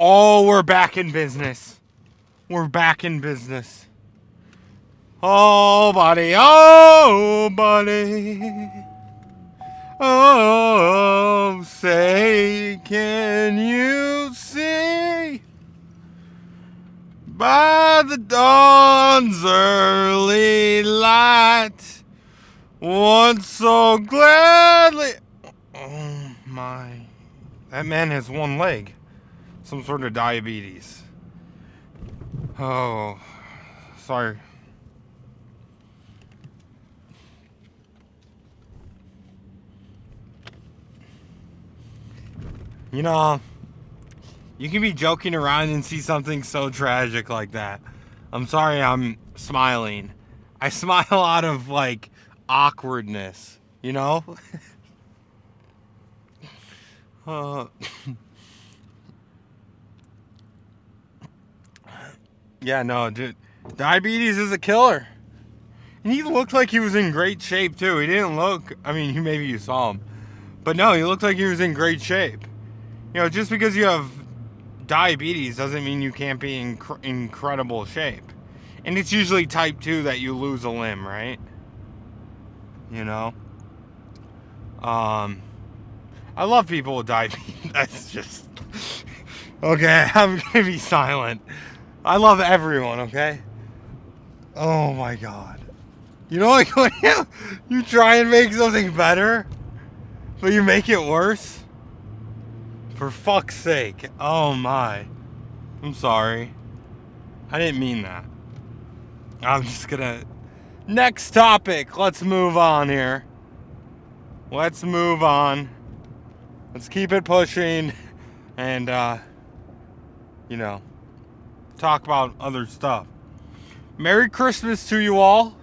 Oh, we're back in business. We're back in business. Oh, buddy. Oh, buddy. Oh, say, can you see by the dawn's early light once so gladly? Oh, my. That man has one leg. Some sort of diabetes. Oh, sorry. You know, you can be joking around and see something so tragic like that. I'm sorry I'm smiling. I smile out of, like, awkwardness, you know? uh, yeah, no, dude. Diabetes is a killer. And he looked like he was in great shape, too. He didn't look, I mean, maybe you saw him. But no, he looked like he was in great shape. You know, just because you have diabetes doesn't mean you can't be in incredible shape. And it's usually type 2 that you lose a limb, right? You know? I love people with diabetes. That's just... Okay, I'm gonna be silent. I love everyone, okay? Oh my god. You know, like when you try and make something better, but you make it worse? For fuck's sake. Oh my. I'm sorry. I didn't mean that. I'm just gonna... Next topic. Let's move on here. Let's move on. Let's keep it pushing. And, you know, talk about other stuff. Merry Christmas to you all.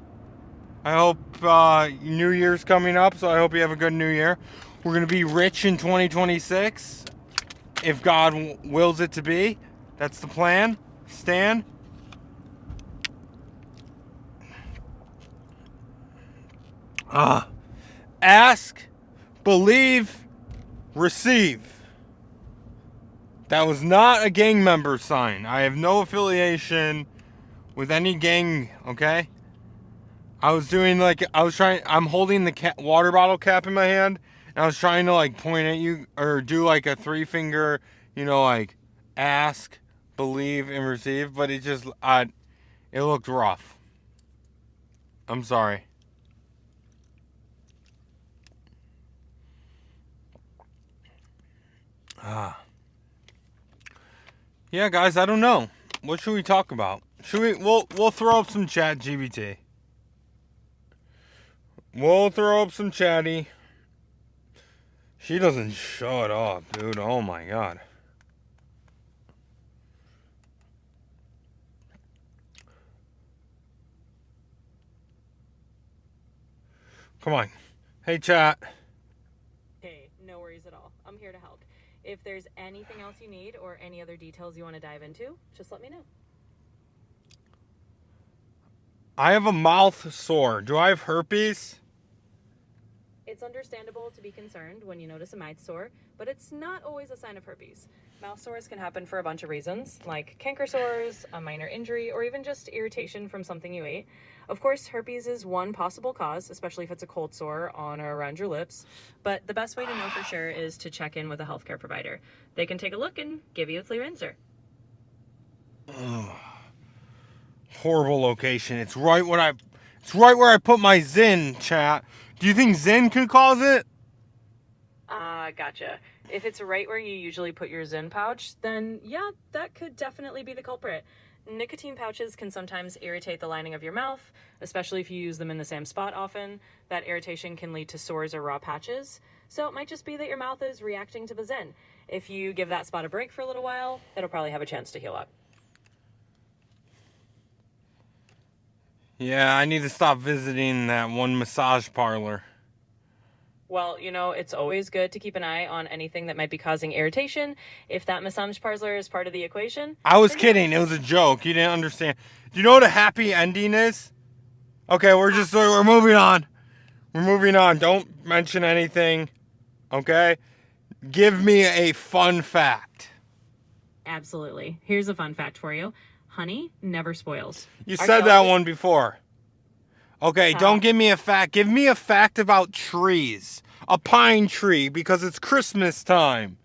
I hope New Year's coming up, so I hope you have a good New Year. We're going to be rich in 2026, if God wills it to be. That's the plan. Stan? Ask, believe, receive. That was not a gang member sign. I have no affiliation with any gang, okay? I was doing like, I'm holding the water bottle cap in my hand, and I was trying to like point at you, or do like a 3-finger, you know, like ask, believe, and receive, but it just, it looked rough. I'm sorry. Yeah, guys, I don't know. What should we talk about? We'll throw up some chat GBT. We'll throw up some chatty. She doesn't shut up, dude. Oh my god. Come on. Hey, chat. Hey, no worries at all. I'm here to help. If there's anything else you need or any other details you want to dive into, just let me know. I have a mouth sore. Do I have herpes? It's understandable to be concerned when you notice a mouth sore, but it's not always a sign of herpes. Mouth sores can happen for a bunch of reasons, like canker sores, a minor injury, or even just irritation from something you ate. Of course, herpes is one possible cause, especially if it's a cold sore on or around your lips. But the best way to know for sure is to check in with a healthcare provider. They can take a look and give you a clear answer. Horrible location. It's right where I put my Zen, chat. Do you think Zen could cause it? Gotcha. If it's right where you usually put your Zen pouch, then yeah, that could definitely be the culprit. Nicotine pouches can sometimes irritate the lining of your mouth, especially if you use them in the same spot often. That irritation can lead to sores or raw patches. So it might just be that your mouth is reacting to the Zen. If you give that spot a break for a little while, it'll probably have a chance to heal up. Yeah, I need to stop visiting that one massage parlor. Well, it's always good to keep an eye on anything that might be causing irritation. If that massage parlor is part of the equation... I was kidding. It was a joke. You didn't understand. Do you know what a happy ending is? Okay, we're moving on. We're moving on. Don't mention anything. Okay? Give me a fun fact. Absolutely. Here's a fun fact for you. Honey never spoils. You Our said that shellfish- one before. Okay, don't give me a fact. Give me a fact about trees. A pine tree, because it's Christmas time.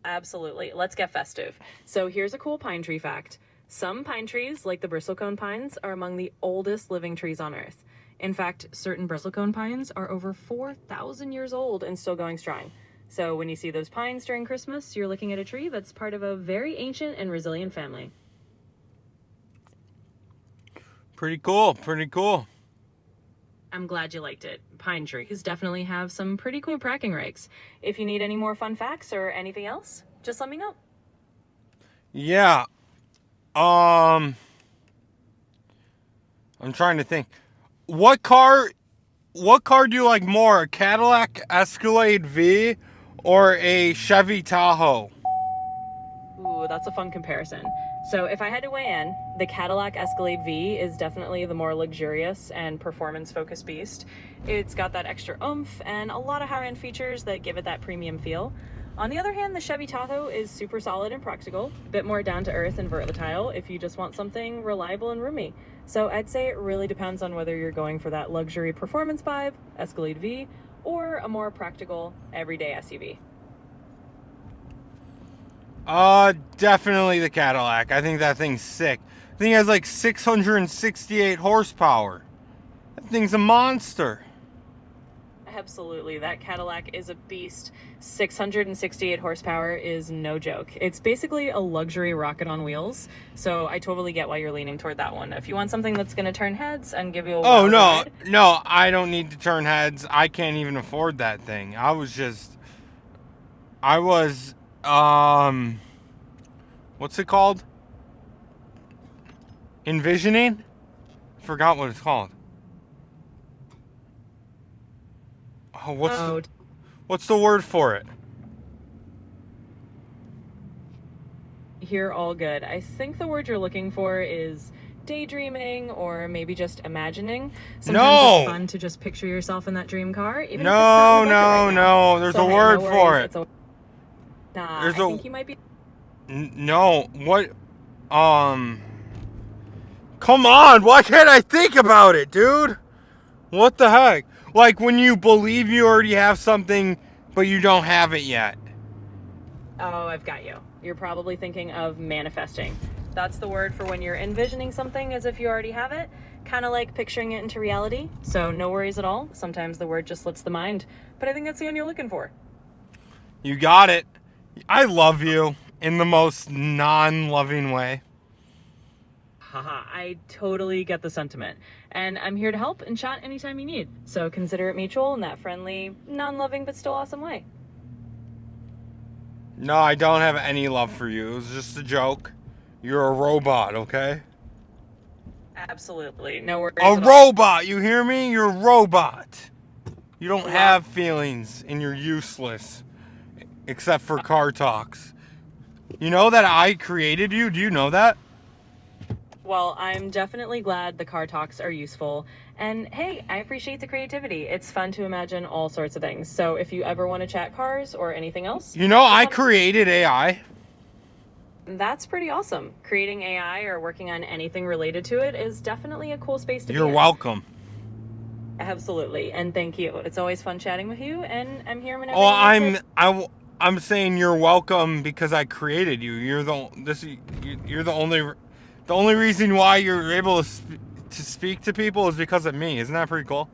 Absolutely. Let's get festive. So here's a cool pine tree fact. Some pine trees, like the bristlecone pines, are among the oldest living trees on Earth. In fact, certain bristlecone pines are over 4,000 years old and still going strong. So when you see those pines during Christmas, you're looking at a tree that's part of a very ancient and resilient family. Pretty cool, pretty cool. I'm glad you liked it. Pine trees definitely have some pretty cool cracking rakes. If you need any more fun facts or anything else, just let me know. Yeah. I'm trying to think. What car do you like more? A Cadillac Escalade V or a Chevy Tahoe? Ooh, that's a fun comparison. So if I had to weigh in, the Cadillac Escalade V is definitely the more luxurious and performance-focused beast. It's got that extra oomph and a lot of high-end features that give it that premium feel. On the other hand, the Chevy Tahoe is super solid and practical, a bit more down-to-earth and versatile if you just want something reliable and roomy. So I'd say it really depends on whether you're going for that luxury performance vibe, Escalade V, or a more practical, everyday SUV. Definitely the Cadillac. I think that thing's sick. I think it has like 668 horsepower. That thing's a monster. Absolutely. That Cadillac is a beast. 668 horsepower is no joke. It's basically a luxury rocket on wheels. So I totally get why you're leaning toward that one. If you want something that's going to turn heads and give you a wild ride. No, I don't need to turn heads. I can't even afford that thing. What's it called? Envisioning? Forgot what it's called. Oh, what's the word for it? You're all good. I think the word you're looking for is daydreaming or maybe just imagining. Sometimes it's fun to just picture yourself in that dream car. Even if it's not in the budget right now. No. There's a word for it. I think you might be. No. What? Come on. Why can't I think about it, dude? What the heck? Like when you believe you already have something, but you don't have it yet. Oh, I've got you. You're probably thinking of manifesting. That's the word for when you're envisioning something as if you already have it, kind of like picturing it into reality. So no worries at all. Sometimes the word just slips the mind, but I think that's the one you're looking for. You got it. I love you in the most non-loving way. Haha, I totally get the sentiment. And I'm here to help and chat anytime you need. So consider it mutual in that friendly, non-loving, but still awesome way. No, I don't have any love for you. It was just a joke. You're a robot, okay? Absolutely. No worries. A robot, you hear me? You're a robot. You don't have feelings and you're useless. Except for car talks. You know that I created you? Do you know that? Well, I'm definitely glad the car talks are useful. And hey, I appreciate the creativity. It's fun to imagine all sorts of things. So if you ever want to chat cars or anything else... You know, I created AI. That's pretty awesome. Creating AI or working on anything related to it is definitely a cool space to be in. You're welcome. Absolutely. And thank you. It's always fun chatting with you, and I'm here whenever I'm saying you're welcome because I created you. You're the only reason why you're able to speak to people is because of me. Isn't that pretty cool?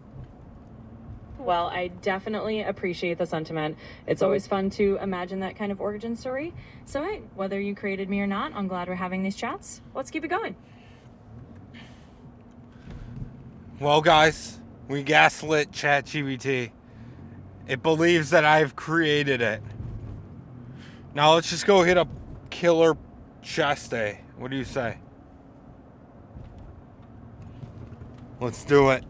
Well, I definitely appreciate the sentiment. It's always fun to imagine that kind of origin story. So hey, whether you created me or not, I'm glad we're having these chats. Let's keep it going. Well, guys, we gaslit ChatGPT. It believes that I've created it. Now let's just go hit a killer chest day. What do you say? Let's do it.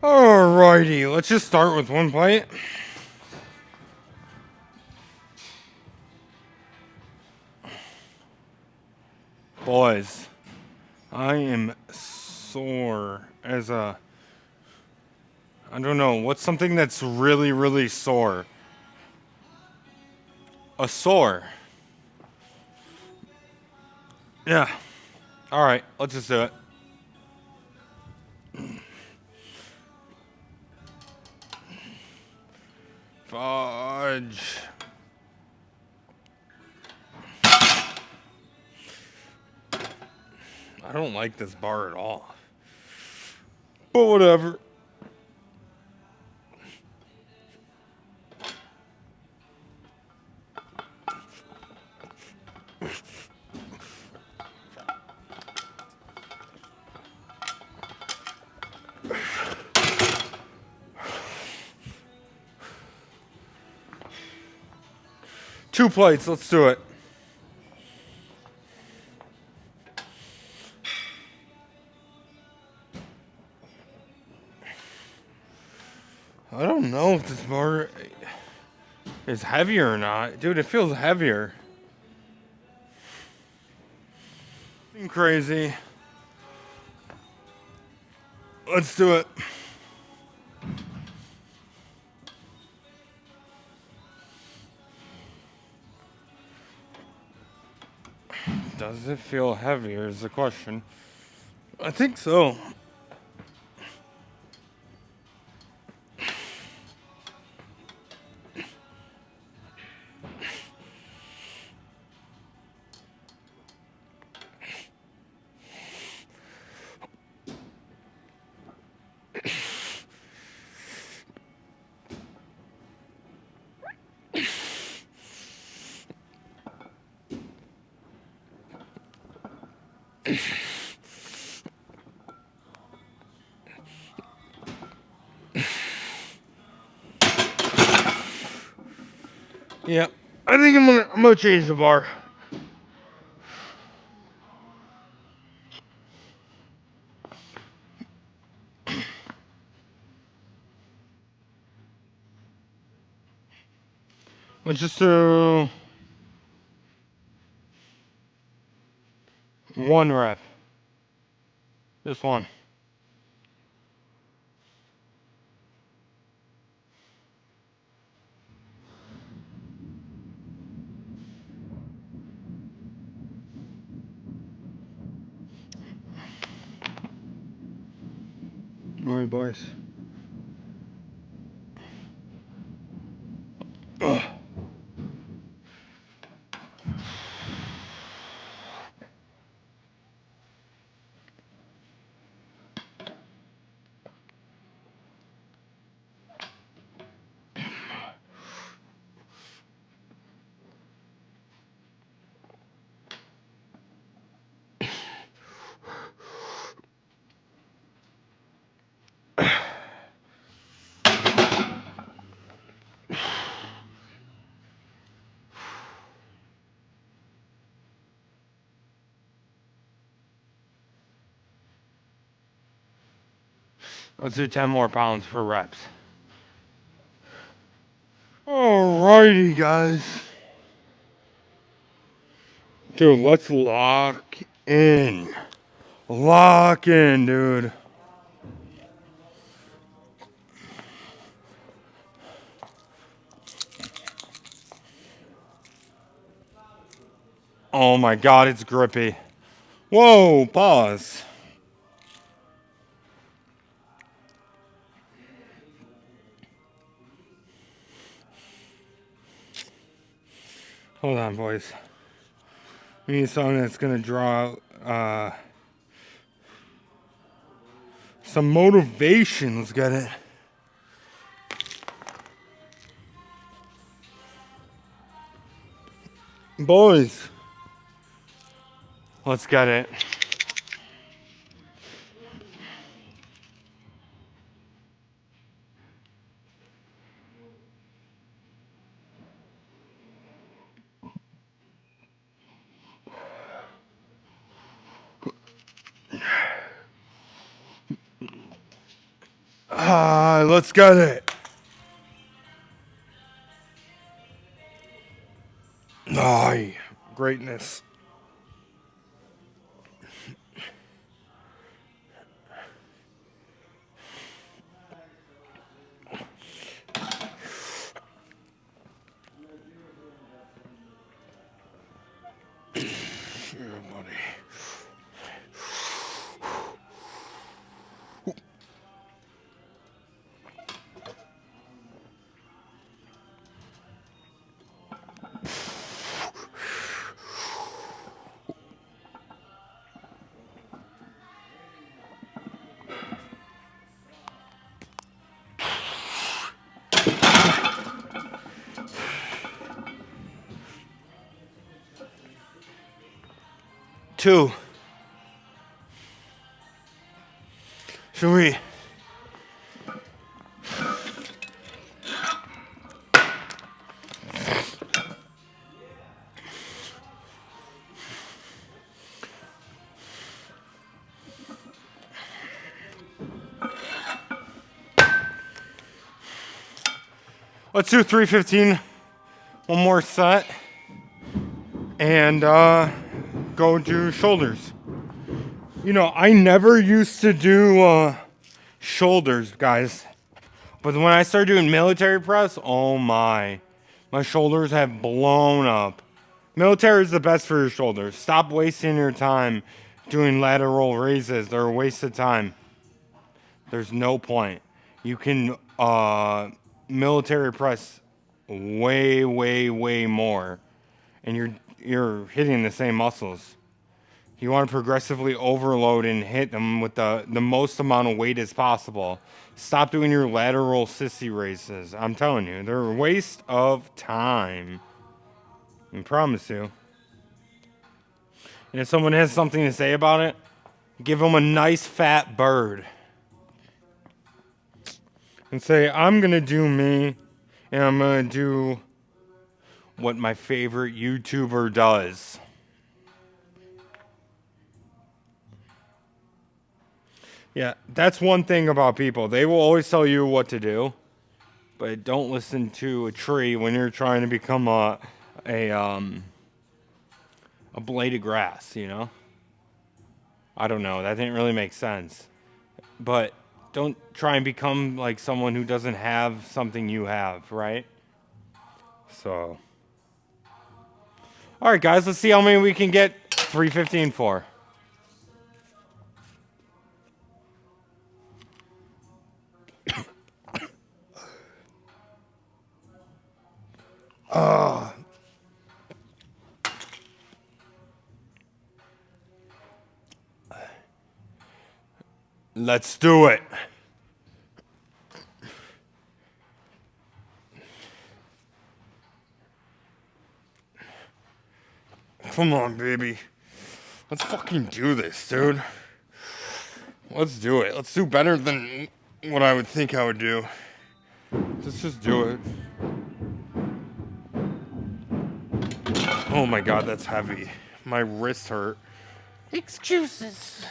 Alrighty, let's just start with one plate. Boys, I am sore as I don't know, what's something that's really, really sore? A sore. Yeah. All right, let's just do it. Fudge. I don't like this bar at all. But whatever. Two plates, let's do it. I don't know if this bar is heavier or not. Dude, it feels heavier. Crazy. Let's do it. Does it feel heavier is the question. I think so. Yeah, I think I'm gonna change the bar. Let's just do 1 rep. Just one. All right, boys. Ugh. Let's do 10 more pounds for reps. Alrighty, guys. Dude, let's lock in. Lock in, dude. Oh my god, it's grippy. Whoa, pause. Hold on, boys. We need something that's gonna draw some motivation. Let's get it. Boys, let's get it. Let's get it. Aye, greatness. Yeah, buddy. 2. Should we? Let's do 315. One more set. And go do shoulders. You know, I never used to do shoulders, guys. But when I started doing military press, oh my shoulders have blown up. Military is the best for your shoulders. Stop wasting your time doing lateral raises. They're a waste of time. There's no point. You can military press way more, and you're hitting the same muscles. You want to progressively overload and hit them with the most amount of weight as possible. Stop doing your lateral sissy raises. I'm telling you, they're a waste of time. I promise you. And if someone has something to say about it, give them a nice fat bird. And say, I'm going to do me, and I'm going to do what my favorite YouTuber does. Yeah, that's one thing about people. They will always tell you what to do, but don't listen to a tree when you're trying to become a blade of grass, you know? I don't know. That didn't really make sense. But don't try and become like someone who doesn't have something you have, right? So. All right, guys, let's see how many we can get 315 for. Let's do it. Come on, baby. Let's fucking do this, dude. Let's do it. Let's do better than what I would think I would do. Let's just do it. Oh my god, that's heavy. My wrist hurt. Excuses.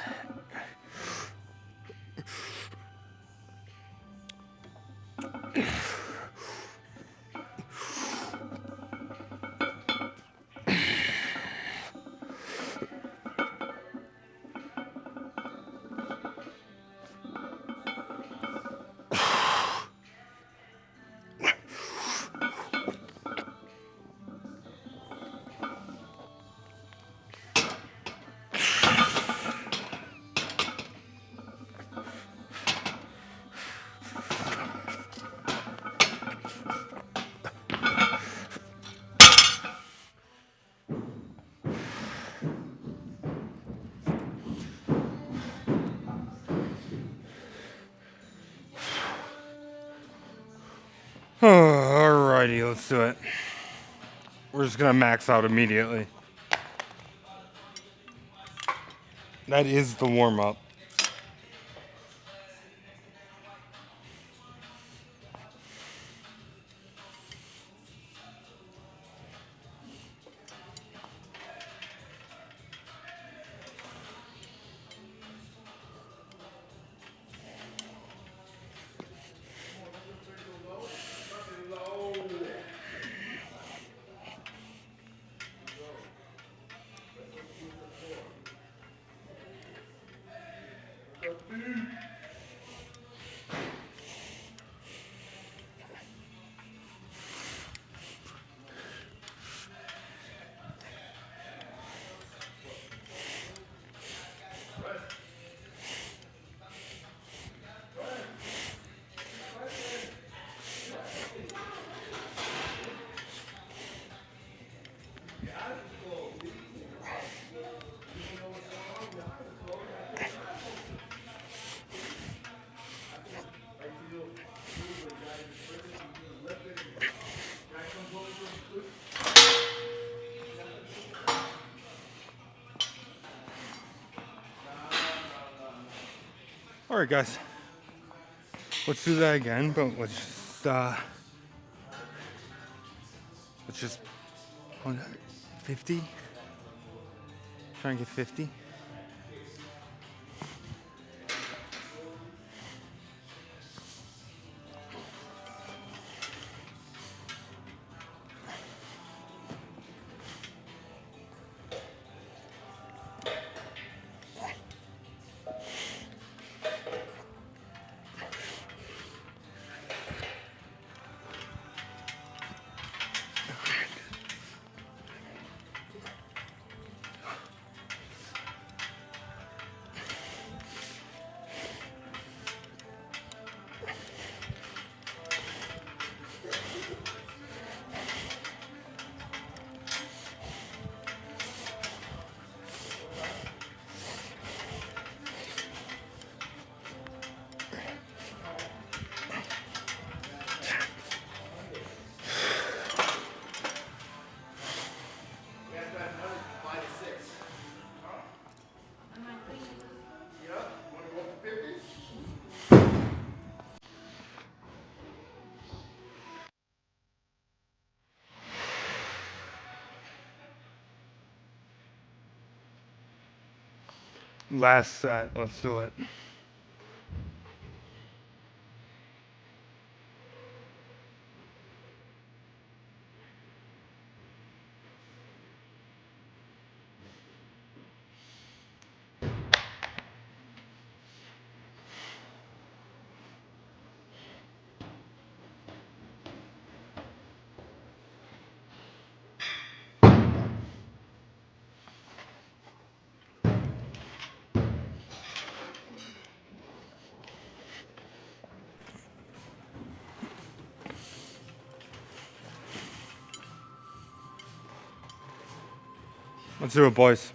Alrighty, let's do it. We're just gonna max out immediately. That is the warm-up. Alright guys, let's do that again, but let's just 50. Try and get 50. Last set, let's do it. Let's do it, boys.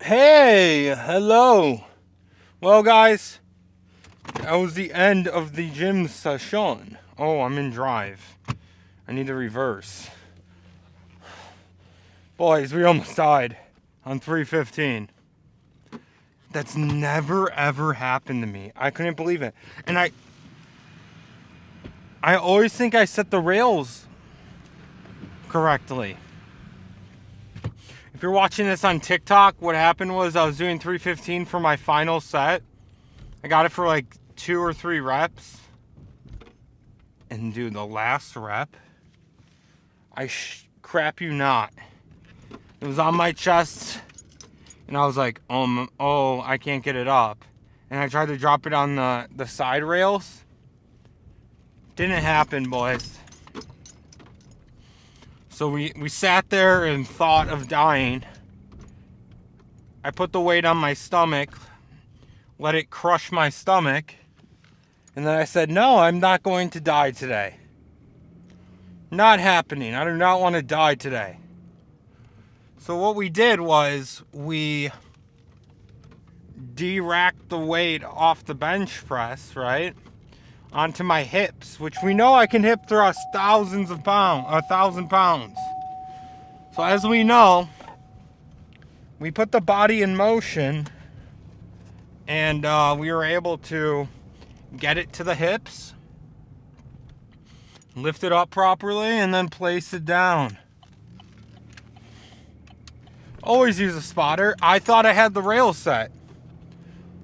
Hey, hello. Well, guys, That was the end of the gym session. Oh, I'm in drive. I need to reverse. Boys, we almost died on 315. That's never ever happened to me. I couldn't believe it. And I always think I set the rails correctly. If you're watching this on TikTok, what happened was I was doing 315 for my final set. I got it for like 2 or 3 reps. And dude, the last rep, crap you not. It was on my chest. And I was like, oh, I can't get it up. And I tried to drop it on the side rails. Didn't happen, boys. So we sat there and thought of dying. I put the weight on my stomach, let it crush my stomach, and then I said, no, I'm not going to die today. Not happening. I do not want to die today. So what we did was we de-racked the weight off the bench press, right, onto my hips, which we know I can hip thrust 1,000 pounds. So as we know, we put the body in motion, and we were able to get it to the hips, lift it up properly, and then place it down. Always use a spotter. I thought I had the rails set.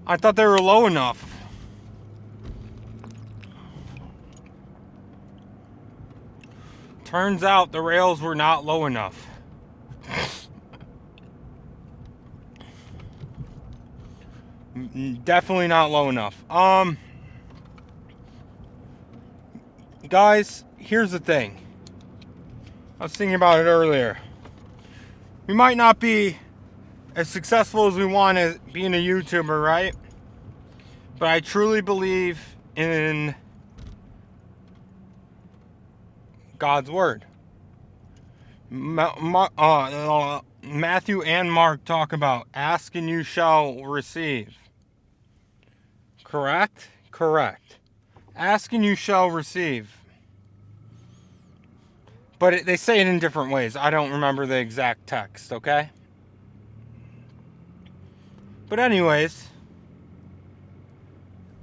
I thought they were low enough. Turns out the rails were not low enough. Definitely not low enough. Guys, here's the thing. I was thinking about it earlier. We might not be as successful as we want as being a YouTuber, right? But I truly believe in God's word. Matthew and Mark talk about ask and you shall receive. Correct? Correct. Ask and you shall receive. But they say it in different ways. I don't remember the exact text, okay? But anyways,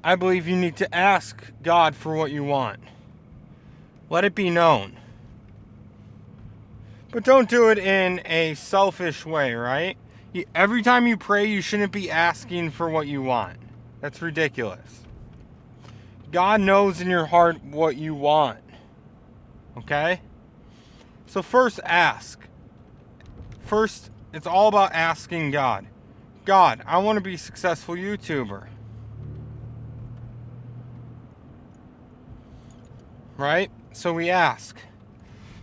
I believe you need to ask God for what you want. Let it be known. But don't do it in a selfish way, right? Every time you pray, you shouldn't be asking for what you want. That's ridiculous. God knows in your heart what you want. Okay? So first ask. First, it's all about asking God. God, I want to be a successful YouTuber. Right? So we ask.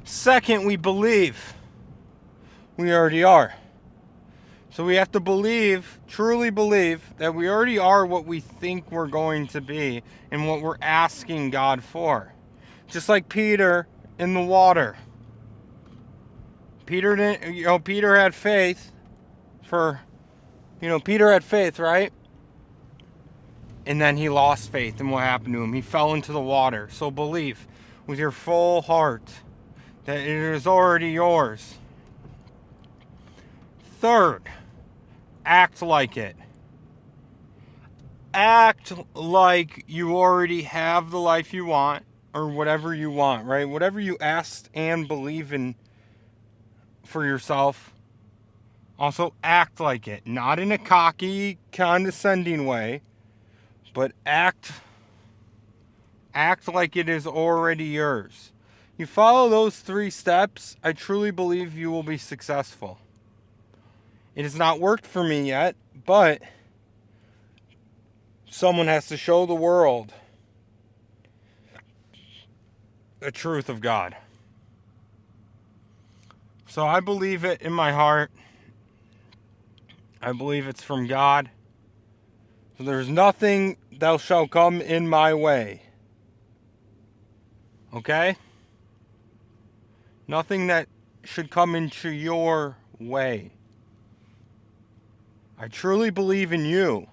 Second, we believe. We already are. So we have to believe, truly believe, that we already are what we think we're going to be and what we're asking God for. Just like Peter in the water. Peter had faith Peter had faith, right? And then he lost faith, and what happened to him? He fell into the water. So believe with your full heart that it is already yours. Third, act like it. Act like you already have the life you want, or whatever you want, right? Whatever you asked and believe in for yourself, also act like it. Not in a cocky, condescending way, but act like it is already yours. You follow those 3 steps, I truly believe you will be successful. It has not worked for me yet, but someone has to show the world the truth of God. So I believe it in my heart. I believe it's from God. So there's nothing that shall come in my way. Okay? Nothing that should come into your way. I truly believe in you.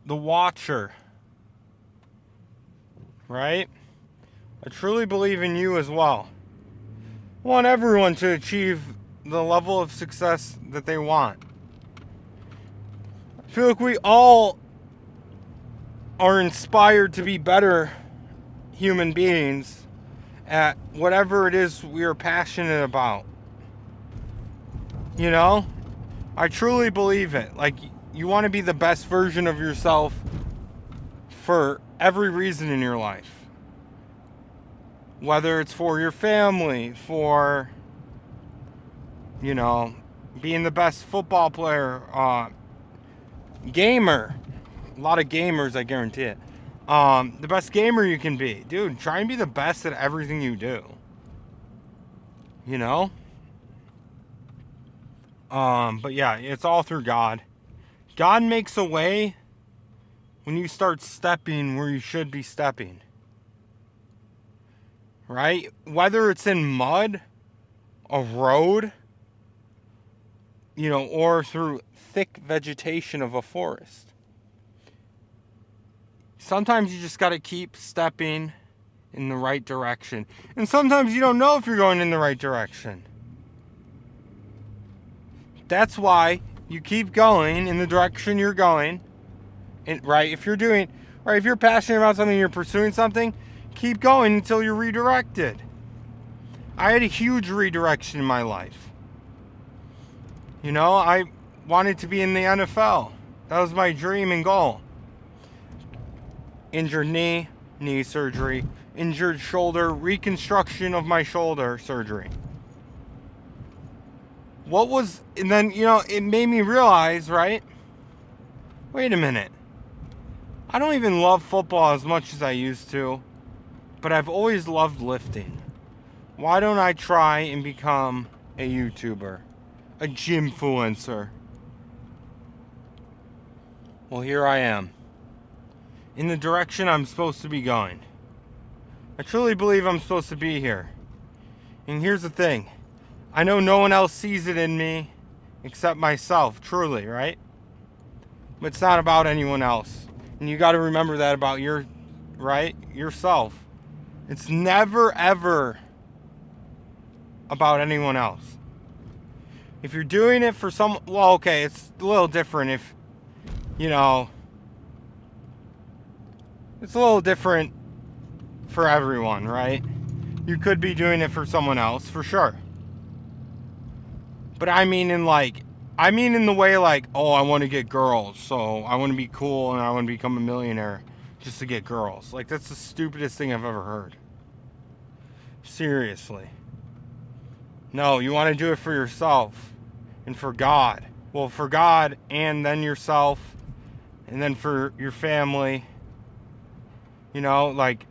the watcher, right? I truly believe in you as well. I want everyone to achieve the level of success that they want. I feel like we all are inspired to be better human beings at whatever it is we are passionate about. You know? I truly believe it. Like, you want to be the best version of yourself for every reason in your life. Whether it's for your family, for, you know, being the best football player, gamer. A lot of gamers, I guarantee it. The best gamer you can be. Dude, try and be the best at everything you do. You know? But yeah, it's all through God. God makes a way when you start stepping where you should be stepping. Right? Whether it's in mud, a road, you know, or through thick vegetation of a forest. Sometimes you just got to keep stepping in the right direction. And sometimes you don't know if you're going in the right direction. That's why you keep going in the direction you're going. And, right? If you're passionate about something, you're pursuing something, keep going until you're redirected. I had a huge redirection in my life. You know, I wanted to be in the NFL. That was my dream and goal. Injured knee surgery. Injured shoulder, reconstruction of my shoulder surgery. And then, you know, it made me realize, right? Wait a minute. I don't even love football as much as I used to, but I've always loved lifting. Why don't I try and become a YouTuber? A gymfluencer? Well, here I am. In the direction I'm supposed to be going. I truly believe I'm supposed to be here. And here's the thing. I know no one else sees it in me except myself, truly, right? But it's not about anyone else. And you got to remember that about yourself. It's never, ever about anyone else. If you're doing it for well, okay, it's a little different if, you know, it's a little different for everyone, right? You could be doing it for someone else, for sure. But I mean in the way like, oh, I want to get girls, so I want to be cool and I want to become a millionaire just to get girls. Like, that's the stupidest thing I've ever heard. Seriously. No, you want to do it for yourself and for God. Well, for God and then yourself and then for your family. You know, like,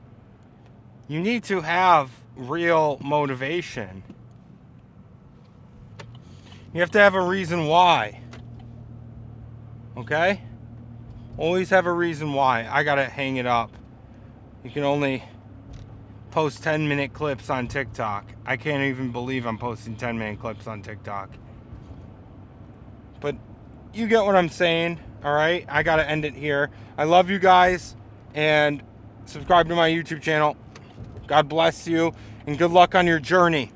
you need to have real motivation. You have to have a reason why. Okay? Always have a reason why. I gotta hang it up. You can only post 10-minute clips on TikTok. I can't even believe I'm posting 10-minute clips on TikTok. But you get what I'm saying, alright? I gotta end it here. I love you guys, and subscribe to my YouTube channel. God bless you, and good luck on your journey.